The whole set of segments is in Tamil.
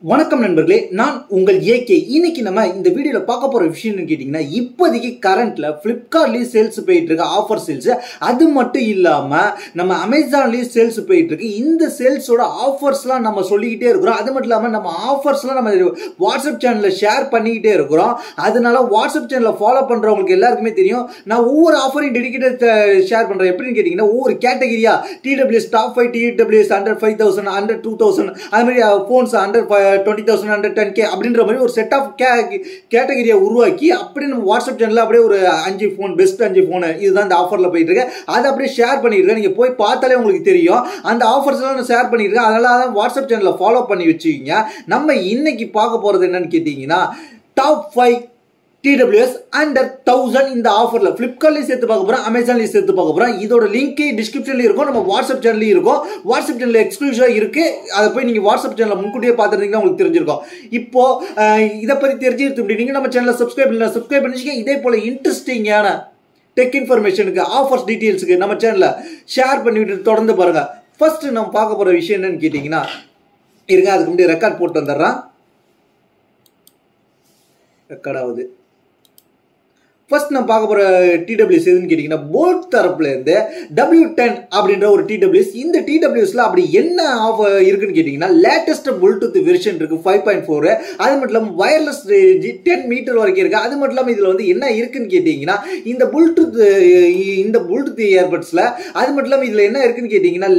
வணக்கம் நண்பர்களே, நான் உங்கள் ஏகே. இன்னைக்கு நம்ம இந்த வீடியோல பார்க்க போற விஷயம் கேட்டீங்கன்னா, இப்போதைக்கு கரண்ட்ல பிளிப்கார்ட்லயும் சேல்ஸ் போயிட்டு இருக்கு, ஆஃபர் சேல்ஸ். அது மட்டும் இல்லாம நம்ம அமேசான்லயும் சேல்ஸ் போயிட்டு இருக்கு. இந்த சேல்ஸோட ஆஃபர்ஸ்லாம் நம்ம சொல்லிக்கிட்டே இருக்கிறோம். அது மட்டும் இல்லாம நம்ம ஆஃபர்ஸ்லாம் நம்ம வாட்ஸ்அப் சேனல்ல ஷேர் பண்ணிக்கிட்டே இருக்கிறோம். அதனால வாட்ஸ்அப் சேனலை ஃபாலோ பண்றவங்களுக்கு எல்லாருக்குமே தெரியும், நான் ஒவ்வொரு ஆஃபரையும் டெடிகேட்டட் ஷேர் பண்றேன். எப்படின்னு கேட்டீங்கன்னா, ஒவ்வொரு கேட்டகரியா TWS top 5, TWS under 5000, under 2000, அது மாதிரி போன்ஸ் அண்டர் 20,000 under 10K அப்படின்ற மாதிரி ஒரு செட் ஆஃப் கேட்டகரியை உருவாக்கி அப்படியே நம்ம வாட்ஸ்அப் சேனல்ல அப்படியே ஒரு 5 ஃபோன், பெஸ்ட் 5 ஃபோன் இதுதான் இந்த ஆஃபர்ல போயிட்டு இருக்கு. அதை அப்படியே ஷேர் பண்ணிட்டு இருக்கேன். நீங்க போய் பார்த்தாலே உங்களுக்கு தெரியும் அந்த ஆஃபர்ஸ் எல்லாம் நான் ஷேர் பண்ணிட்டு இருக்கேன். அதனால தான் வாட்ஸ்அப் சேனல்ல ஃபாலோ பண்ணி வச்சுக்கீங்க. நம்ம இன்னைக்கு பார்க்க போறது என்னன்னு கேட்டீங்கன்னா, டாப் 5 TWS under 1000 இந்த ஆஃபர்ல பிளிப்கார்ட்லயும் சேர்த்து பார்க்க போறோம், அமேசான்லயும் சேர்த்து பார்க்க போறோம். இதோட லிங்க் டிஸ்கிரிப்ஷன்ல இருக்கும், நம்ம வாட்ஸ்அப் சேனல்லையும் இருக்கும். வாட்ஸ்அப் சேனல்ல எக்ஸ்க்ளூசிவா இருக்கு. அதை போய் நீங்க வாட்ஸ்அப் சேனல்ல முன்கூட்டியே பார்த்துருந்தீங்கன்னா உங்களுக்கு தெரிஞ்சிருக்கும். இப்போ இதை பத்தி தெரிஞ்சுக்கிட்டு நீங்க நம்ம சேனலை சப்ஸ்கிரைப் பண்ணிச்சுங்க. இதே போல இன்ட்ரெஸ்டிங்கான டெக் இன்ஃபர்மேஷனுக்கு, ஆஃபர்ஸ் டீடைல்ஸுக்கு நம்ம சேனலை ஷேர் பண்ணிவிட்டு தொடர்ந்து பாருங்க. ஃபர்ஸ்ட் நம்ம பார்க்க போற விஷயம் என்னன்னு கேட்டீங்கன்னா, இருங்க அதுக்கு முன்னாடி ரெக்கார்ட் போட்டு வந்துடுறான். ரெக்கார்ட் ஆகுது. ஃபர்ஸ்ட் நம்ம பார்க்க போற டிடபிள்யூஎஸ் எதுன்னு கேட்டீங்கன்னா, போல்ட் தரப்புல இருந்து W10 அப்படின்ற ஒரு டிடபிள்யூஎஸ். இந்த டிடபிள்யூஎஸ்ல அப்படி என்ன ஆஃபர் இருக்குன்னு கேட்டீங்கன்னா, லேட்டஸ்ட் ப்ளூடூத் வெர்ஷன் இருக்கு 5.4. அது மட்டும் இல்லாம வயர்லெஸ் ரேஞ்ச் 10 மீட்டர் வரைக்கும் இருக்கு. அது மட்டும் இல்லாம இதுல வந்து என்ன இருக்குன்னு கேட்டீங்கன்னா, இந்த ப்ளூடூத் இயர்பட்ஸ்ல அது மட்டும் இல்லாம இதுல என்ன இருக்குன்னு கேட்டீங்கன்னா,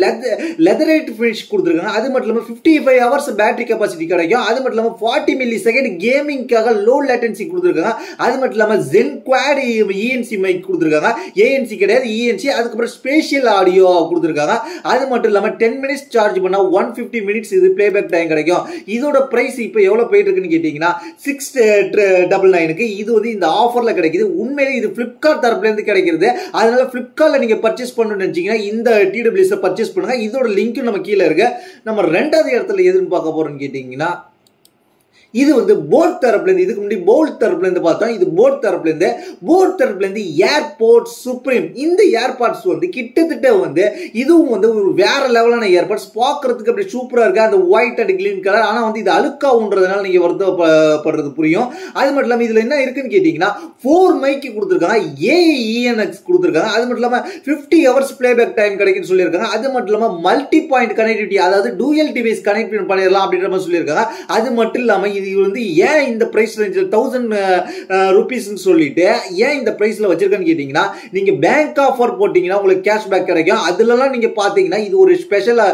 லெதரேட் ஃபினிஷ் கொடுத்துருக்காங்க. அது மட்டும் இல்லாம 55 ஹவர்ஸ் பேட்டரி கெபாசிட்டி கிடைக்கும். அது மட்டும் இல்லாம 40 மில்லி செகண்ட் கேமிங்காக லோ லேட்டன்சி கொடுத்துருக்காங்க. அது மட்டும் இல்லாம ZenQuad ENC மைக் கொடுத்துருக்காங்க. ANC கிடையாது, ENC. அதுக்கப்புறம் ஸ்பேஷியல் ஆடியோ கொடுத்துருக்காங்க. அது மட்டும் இல்லாம 10 மினிட்ஸ் சார்ஜ் பண்ணா 150 மினிட்ஸ் இது பிளேபேக் டைம் கிடைக்கும். இதோட பிரைஸ் இப்போ எவ்வளவு போயிட்டு இருக்குன்னு கேட்டீங்கன்னா 699க்கு இது வந்து இந்த ஆஃபர்ல கிடைக்குது. உண்மையிலே இது பிளிப்கார்ட் தரப்புல இருந்து கிடைக்கிறது. அதனால பிளிப்கார்ட்ல நீங்க பர்ச்சேஸ் பண்ணணும்னு நினைச்சீங்கன்னா இந்த டிடபிள்யூஎஸ் பர்ச்சேஸ் பண்ணுங்க. இதோட லிங்க் நம்ம கீழே இருக்கு. நம்ம ரெண்டாவது இடத்துல எதுன்னு பார்க்க போறோம்னு கேட்டீங்கன்னா, இது வந்து போட் தரப்புல இருந்து, இதுக்கு முன்னாடி போல்ட் தரப்புல இருந்து பார்த்தோம். இது போட் தரப்புல இருந்து ஏர்பாட்ஸ் சுப்ரீம். இந்த ஏர்பாட்ஸ் வந்து கிட்டத்தட்ட வந்து இதுவும் வந்து ஒரு வேற லெவலான ஏர்பாட்ஸ். பார்க்கறதுக்கு அப்படி சூப்பரா இருக்கு, அந்த ஒயிட் அண்ட் கிரீன் கலர். ஆனா வந்து இது அழுக்காவுன்றதுனால நீங்க வருத்தப்படுறது புரியும். அது மட்டும் இல்லாம இதுல என்ன இருக்குன்னு கேட்டீங்கன்னா, 4 மைக் கொடுத்துருக்காங்க, AENX கொடுத்துருக்காங்க. அது மட்டும் இல்லாம 50 ஹவர்ஸ் பிளேபேக் டைம் கிடைக்குன்னு சொல்லியிருக்காங்க. அது மட்டும் இல்லாம மல்டி பாயிண்ட் கனெக்டிவிட்டி, அதாவது டூயல் டிவைஸ் கனெக்ட் பண்ணிடலாம் அப்படின்ற மாதிரி சொல்லியிருக்காங்க. அது மட்டும் இல்லாம இது வந்து ஏன் இந்த பிரைஸ் ரேஞ்சில் 1000 rupees சொல்லிட்டு ஏன் இந்த பிரைஸ்ல வச்சிருக்கேன்னு கேட்டீங்கன்னா, நீங்க பேங்க் ஆஃபர் போட்டீங்கன்னா உங்களுக்கு கேஷ்பேக் கிடைக்கும். அதுலலாம் நீங்க பாத்தீங்கன்னா இது ஒரு ஸ்பெஷலா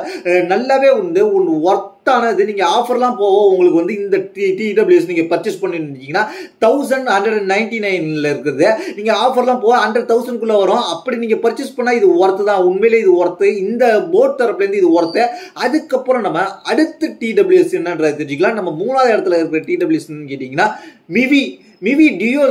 நல்லாவே வந்து ஒன்று ஒர்த்தானது. நீங்க ஆஃபர்லாம் போவோம் உங்களுக்கு வந்து இந்த டிடபிள்யூஎஸ் நீங்க பர்ச்சேஸ் பண்ணிருந்தீங்கன்னா 1199ல இருக்குது. நீங்க ஆஃபர்லாம் போக அண்டர் 1000க்குள்ள வரும். அப்படி நீங்க பர்ச்சேஸ் பண்ணா இது ஒர்த்து தான். உண்மையிலே இது ஒர்த்து. இந்த போட் தரப்புல இருந்து இது ஒர்த்து. அதுக்கப்புறம் நம்ம அடுத்த டிடபிள்யூஎஸ் என்னன்றதை தெரிஞ்சுக்கலாம். நம்ம மூணாவது இடத்துல இருக்கிற டிடபிள்யூஎஸ் கேட்டீங்கன்னா, மிவி டியோ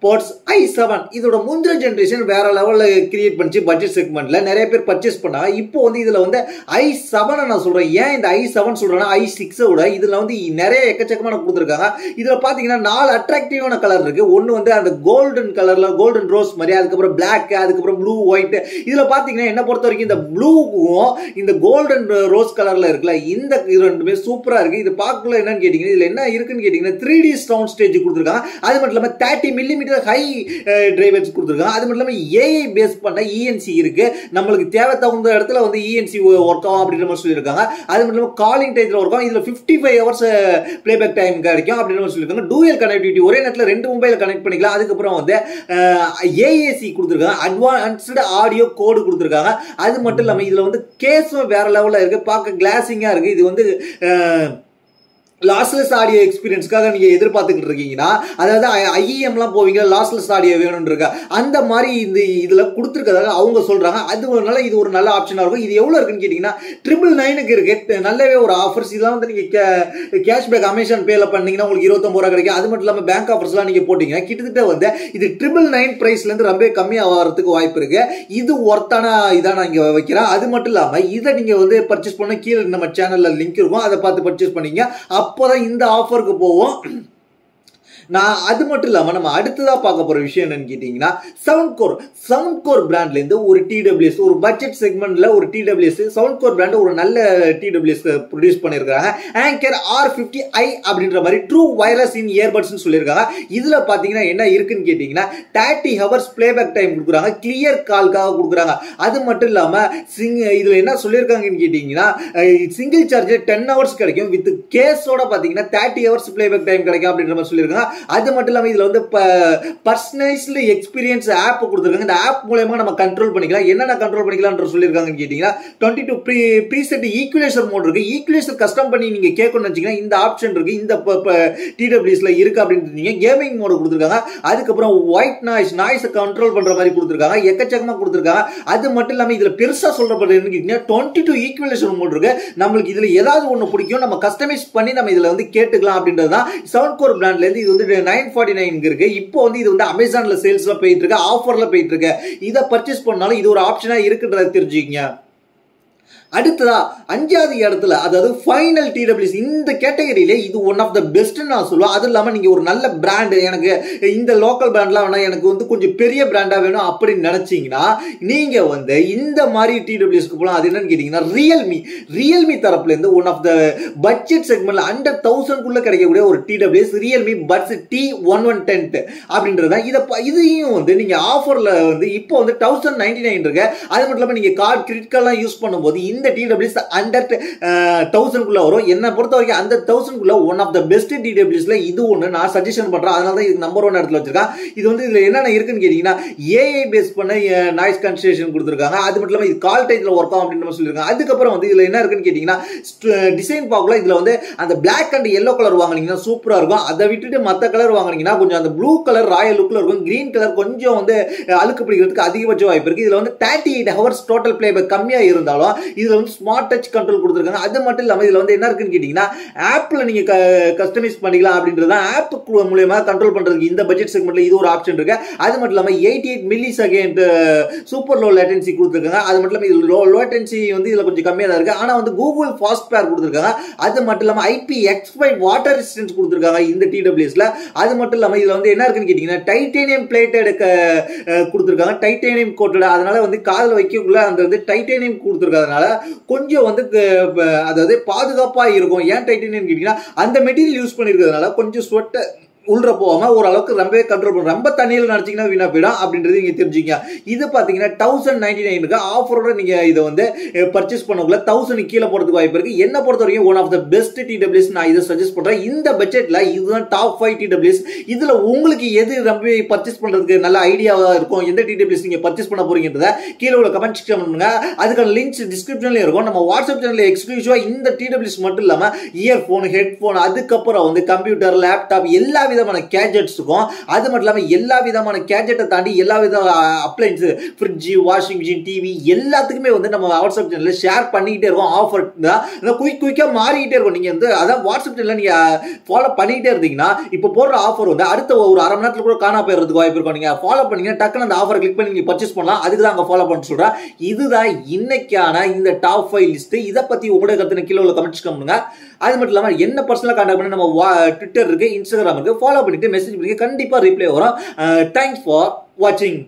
போர்ட்ஸ் i7. இதோட முந்திர ஜெனரேஷன் வேற லெவல்ல கிரியேட் பண்ணிச்சு. பட்ஜெட் செக்மெண்ட்ல நிறைய பேர் பர்ச்சேஸ் பண்ணாங்க. இப்போ வந்து இதுல வந்து i7 நான் சொல்றேன். ஏன் இந்த i7 சொல்றேன்னா, i6 விட இதுல வந்து நிறைய எக்கச்சக்கமான கொடுத்துருக்காங்க. இதுல பாத்தீங்கன்னா 4 அட்ராக்டிவான கலர் இருக்கு. ஒன்னு வந்து அந்த கோல்டன் கலர்ல, கோல்டன் ரோஸ் மாதிரி, அதுக்கப்புறம் பிளாக், அதுக்கப்புறம் ப்ளூ, ஒயிட். இதுல பாத்தீங்கன்னா என்ன பொறுத்த வரைக்கும் இந்த ப்ளூவும் இந்த கோல்டன் ரோஸ் கலர்ல இருக்குல்ல, இந்த ரெண்டுமே சூப்பரா இருக்கு. இது பார்க்கல என்னன்னு கேட்டீங்கன்னா, இதுல என்ன இருக்குன்னு கேட்டீங்கன்னா 3D சவுண்ட் ஸ்டேஜ் கொடுத்துருக்காங்க. அது மட்டும் இல்லாம 30 மில்லிமீட்டர் ஹை டிரைவர்ஸ் கொடுத்துருக்காங்க. அது மட்டும் இல்லாம AI பேஸ் பண்ண ENC இருக்கு. நம்மளுக்கு தேவை தகுந்த இடத்துல வந்து ENC ஒர்க் ஆகும் அப்படின்ற மாதிரி சொல்லியிருக்காங்க. அது மட்டும் இல்லாம காலிங் டைத்துல ஒர்க் ஆகும். இதுல 55 ஹவர்ஸ் பிளேபேக் டைம் கிடைக்கும் அப்படின்ற மாதிரி சொல்லியிருக்காங்க. டூயல் கனெக்டிவிட்டி, ஒரே நேரத்துல 2 மொபைல் கனெக்ட் பண்ணிக்கலாம். அதுக்கப்புறம் வந்து AAC கொடுத்துருக்காங்க, அட்வான்ஸ்டு ஆடியோ கோடு கொடுத்துருக்காங்க. அது மட்டும் இல்லாம இதுல வந்து கேஸும் வேற லெவல்ல இருக்கு. பார்க்க கிளாசிங்கா இருக்கு. இது வந்து லாஸ்லெஸ் ஆடியோ எக்ஸ்பீரியன்ஸ்க்காக நீங்க எதிர்பார்த்துக்கிட்டு இருக்கீங்கன்னா, அதாவது IEMலாம் போவீங்க, லாஸ்லெஸ் ஆடியோ வேணும்னு இருக்கா, அந்த மாதிரி இந்த இதுல கொடுத்துருக்கதாக அவங்க சொல்றாங்க. அதுனால இது ஒரு நல்ல ஆப்ஷனா இருக்கும். இது எவ்வளவு இருக்குன்னு கேட்டீங்கன்னா 999க்கு இருக்கு. நல்லாவே ஒரு ஆஃபர்ஸ். இதெல்லாம் வந்து நீங்க கேஷ்பேக் அமேசான் பேல பண்ணீங்கன்னா உங்களுக்கு 29 ரூபாய் கிடைக்கும். அது மட்டும் இல்லாம பேங்க் ஆஃபர்ஸ்லாம் நீங்க போட்டீங்கன்னா கிட்டத்தட்ட வந்து இது 999 பிரைஸ்ல இருந்து ரொம்ப கம்மியா வரதுக்கு வாய்ப்பு இருக்கு. இது ஒர்த்தான இதா நான் இங்க வைக்கிறேன். அது மட்டும் இல்லாம இதை நீங்க வந்து பர்ச்சேஸ் பண்ண கீழே நம்ம சேனல்ல லிங்க் இருக்கும், அதை பார்த்து பர்ச்சேஸ் பண்ணீங்க. அப்போதான் இந்த ஆஃபருக்கு போவோம். நான் அது மட்டும் இல்லாம நம்ம அடுத்ததா பார்க்க போற விஷயம் என்னன்னு கேட்டீங்கன்னா சவுண்ட் கோர் பிராண்ட்ல இருந்து ஒரு டிடபிள்யூஎஸ் ஒரு பட்ஜெட் செக்மெண்ட்ல ஒரு டிடபிள்யூஎஸ் சவுண்ட் கோர் பிராண்ட் ஒரு நல்ல டிடபிள்யூஎஸ் ப்ரொடியூஸ் பண்ணிருக்காங்க. ஆங்கர் R50i அப்படின்ற மாதிரி ட்ரூ வயர்லெஸ் இன் இயர்பட்ஸ் சொல்லியிருக்காங்க. இதுல பாத்தீங்கன்னா என்ன இருக்குன்னு கேட்டீங்கன்னா 30 hours பிளேபேக் டைம் கொடுக்குறாங்க, கிளியர் கால்காக கொடுக்குறாங்க. அது மட்டும் இல்லாம இதுல என்ன சொல்லியிருக்காங்கன்னு கேட்டீங்கன்னா சிங்கிள் சார்ஜர் 10 hours கிடைக்கும், வித் கேஸோட பாத்தீங்கன்னா 30 hours பிளேபேக் டைம் கிடைக்கும் அப்படின்ற மாதிரி சொல்லியிருக்காங்க. அது மட்டும் இல்லாம இதுல வந்து பர்சனலைஸ்டு எக்ஸ்பீரியன்ஸ் ஆப் கொடுத்துருக்காங்க. இந்த ஆப் மூலமா நம்ம கண்ட்ரோல் பண்ணிக்கலாம். என்னென்ன கண்ட்ரோல் பண்ணிக்கலாம் சொல்லியிருக்காங்கன்னு கேட்டீங்கன்னா 22 ப்ரீசெட் ஈக்குவலைசர் மோட் இருக்கு. ஈக்குவலைசர் கஸ்டம் பண்ணி நீங்க கேட்கணும்னு வச்சீங்கன்னா இந்த ஆப்ஷன் இருக்கு, இந்த டிடபிள்யூஎஸ்ல இருக்கு அப்படின்னு கேமிங் மோட் கொடுத்துருக்காங்க. அதுக்கப்புறம் ஒயிட் நாய்ஸ் கண்ட்ரோல் பண்ற மாதிரி கொடுத்துருக்காங்க, எக்கச்சக்கமா கொடுத்துருக்காங்க. அது மட்டும் இல்லாம இதுல பெருசா சொல்றப்பட்ட 22 ஈக்குவலைசர் மோட் இருக்கு. நம்மளுக்கு இதுல ஏதாவது ஒண்ணு பிடிக்கும், நம்ம கஸ்டமைஸ் பண்ணி நம்ம இதுல வந்து கேட்டுக்கலாம் அப்படின்றது தான் சவுண்ட் கோர் பிராண்ட்ல இருந்து. இது வந்து 949 இருக்கு. இப்போ வந்து இது வந்து அமேசான்ல சேல்ஸ்ல போயிட்டு இருக்கு, ஆஃபர்ல போயிட்டு இருக்கு. இதை பர்ச்சேஸ் பண்ணாலும் இது ஒரு ஆப்ஷனா இருக்குன்றத தெரிஞ்சுக்கங்க. அடுத்ததா 5வது இடத்துல அதாவது ஃபைனல் டிடபிள்யூஎஸ் இந்த கேட்டகரியில இது ஒன் ஆஃப் த பெஸ்ட் நான் சொல்லுவேன். அது இல்லாம நீங்க ஒரு நல்ல பிராண்ட், எனக்கு இந்த லோக்கல் பிராண்ட்லாம் வேணா, எனக்கு வந்து கொஞ்சம் பெரிய பிராண்டா வேணும் அப்படின்னு நினைச்சீங்கன்னா நீங்க வந்து இந்த மாதிரி டிடபிள்யூஎஸ்க்கு போலாம். அது என்னன்னு கேட்டீங்கன்னா ரியல்மி தரப்புல இருந்து ஒன் ஆஃப் த பட்ஜெட் செக்மெண்ட்ல அண்டர் 1000 குள்ள கிடைக்கக்கூடிய ஒரு டிடபிள்யூஎஸ் ரியல்மி பட்ஸ் T1110 அப்படின்றத. இதையும் வந்து நீங்க ஆஃபர்ல வந்து இப்போ வந்து 1099 இருக்கு. அது மட்டும் இல்லாம நீங்க கார்டு கிரெடிட் கார்டெல்லாம் யூஸ் பண்ணும்போது இந்த டிடபிள்யூஎஸ் அண்டர் 1000 குள்ள வரும். என்ன பொறுத்த வரைக்கும் அந்த 1000 குள்ள ஒன் ஆஃப் த பெஸ்ட் டிடபிள்யூஎஸ்ல இது ஒன்னு நான் சஜஷன் பண்றேன். அதனால தான் இது நம்பர் 1 இடத்துல வச்சிருக்கேன். இது வந்து இதுல என்னென்ன இருக்குன்னு கேட்டீங்கன்னா ஏஐ பேஸ் பண்ண நாய்ஸ் கன்சலேஷன் கொடுத்துருக்காங்க. அது மட்டும் இல்லாம இது கால் டைத்துல ஒர்க் ஆகும் அப்படின்னு சொல்லியிருக்காங்க. அதுக்கப்புறம் வந்து இதுல என்ன இருக்குன்னு கேட்டீங்கன்னா டிசைன் பார்க்கலாம். இதுல வந்து அந்த பிளாக் அண்ட் எல்லோ கலர் வாங்கினீங்கன்னா சூப்பரா இருக்கும். அதை விட்டுட்டு மற்ற கலர் வாங்கினீங்கன்னா கொஞ்சம் அந்த ப்ளூ கலர் ராயல் லுக்ல இருக்கும். கிரீன் கலர் கொஞ்சம் வந்து அழுக்கு பிடிக்கிறதுக்கு அதிகபட்ச வாய்ப்பு இருக்கு. இதுல வந்து 38 hours டோட்டல் பிளேபேக் கம்மியா இருந்தாலும் இதுல வந்து ஸ்மார்ட் டச் கண்ட்ரோல் கொடுத்துருக்காங்க. அது மட்டும் இல்லாம இதுல வந்து என்ன இருக்குன்னு கேட்டீங்கன்னா ஆப்ல நீங்க கஸ்டமைஸ் பண்ணிக்கலாம் அப்படின்றது ஆப் மூலமா கண்ட்ரோல் பண்றதுக்கு இந்த பட்ஜெட் செக்மெண்ட்ல இது ஒரு ஆப்ஷன் இருக்கு. அது மட்டும் இல்லாம 88 மில்லிசெகண்ட் சூப்பர் லோ லேட்டன்சி கொடுத்துருக்காங்க. அது மட்டும் இல்லாம இது லோ லேட்டன்சி வந்து இதுல கொஞ்சம் கம்மியா தான் இருக்கு. ஆனா வந்து கூகுள் ஃபாஸ்ட் பேர் கொடுத்துருக்காங்க. அது மட்டும் இல்லாம IPX5 வாட்டர் ரெசிஸ்டன்ஸ் கொடுத்துருக்காங்க இந்த டிடபிள்யூஎஸ்ல. அது மட்டும் இல்லாம இதுல வந்து என்ன இருக்குன்னு கேட்டீங்கன்னா டைட்டேனியம் பிளேட்டட் கொடுத்துருக்காங்க, டைட்டேனியம் கோட்டட். அதனால வந்து காதில் வைக்கக்குள்ள அந்த வந்து டைட்டேனியம் கொடுத்துருக்காதனால கொஞ்சம் வந்து அதாவது பாதுகாப்பா இருக்கும். ஏன் டைட்டேனியம் கேட்டீங்கன்னா அந்த மெட்டீரியல் யூஸ் பண்ணிருக்கிறதுனால கொஞ்சம் ஸ்வெட் உள்ள போகாம ஓரளவுக்கு ரொம்பவே கண்ட்ரோல் பண்ணும். ரொம்ப தண்ணியில் நினைச்சீங்கன்னா வீணா போயிடும் அப்படின்றது நீங்க தெரிஞ்சுங்க. இது பாத்தீங்கன்னா 1099 ஆஃபரோட நீங்க இதை வந்து பர்ச்சேஸ் பண்ணக்குள்ள 1000 கீழே போறதுக்கு வாய்ப்பு இருக்கு. என்ன பொறுத்த வரைக்கும் one of the best DTWS நான் இதை சஜஸ்ட் பண்றேன். இந்த பட்ஜெட்ல இதுதான் டாப் 5 டிடபிள்யூஎஸ். இதுல உங்களுக்கு எது ரொம்ப பர்ச்சேஸ் பண்றதுக்கு நல்ல ஐடியாவா இருக்கும், எந்த டிடபிள்யூஎஸ் நீங்க பர்ச்சேஸ் பண்ண போறீங்கன்றத கீழே உள்ள கமெண்ட் செக்ஷன் பண்ணுங்க. அதுக்கான லிங்க்ஸ் டிஸ்கிரிப்ஷன்ல இருக்கும். நம்ம வாட்ஸ்அப் சேனல்ல எக்ஸ்க்ளூசிவா இந்த டிடபிள்யூஎஸ் மட்டும் இல்லாம இயர்போன், ஹெட்போன், அதுக்கப்புறம் வந்து கம்ப்யூட்டர், லேப்டாப் எல்லா விதமான கேஜெட்ஸுக்கும், அது மட்டும் இல்லாம எல்லா விதமான கேஜெட்டை தாண்டி எல்லா வித appliance, fridge, washing machine, TV எல்லாத்துக்குமே வந்து நம்ம வாட்ஸ்அப் சேனல்ல ஷேர் பண்ணிக்கிட்டே இருக்கோம். ஆஃபர் தான் குயிக்கா மாறிக்கிட்டே இருக்கும். நீங்க வந்து அதான் வாட்ஸ்அப் சேனல்ல நீங்க ஃபாலோ பண்ணிக்கிட்டே இருந்தீங்கன்னா இப்போ போடுற ஆஃபர் வந்து அடுத்த ஒரு அரை மணி நேரத்துல கூட காணா போயிடுறதுக்கு வாய்ப்பு இருக்கும். நீங்க ஃபாலோ பண்ணீங்கன்னா டக்குன்னு அந்த ஆஃபர் கிளிக் பண்ணி நீங்க பர்ச்சேஸ் பண்ணலாம். அதுக்கு தான் அங்க ஃபாலோ பண்ண சொல்றேன். இதுதான் இன்னைக்கான இந்த டாப் 5 லிஸ்ட். இதை பத்தி உங்களுடைய கருத்து கீழே உள்ள கமெண்ட்ஸ் பண்ணுங்க. அது மட்டும் இல்லாம என்ன பர்சனலா கான்டாக்ட் பண்ணி நம்ம ட்விட்டர் இருக்கு, இன்ஸ்டாகிராம் இருக்கு, ஃபாலோ பண்ணிட்டு மெசேஜ் பண்ணி கண்டிப்பா ரிப்ளை வரும். தேங்க்ஸ் ஃபார் வாட்சிங்.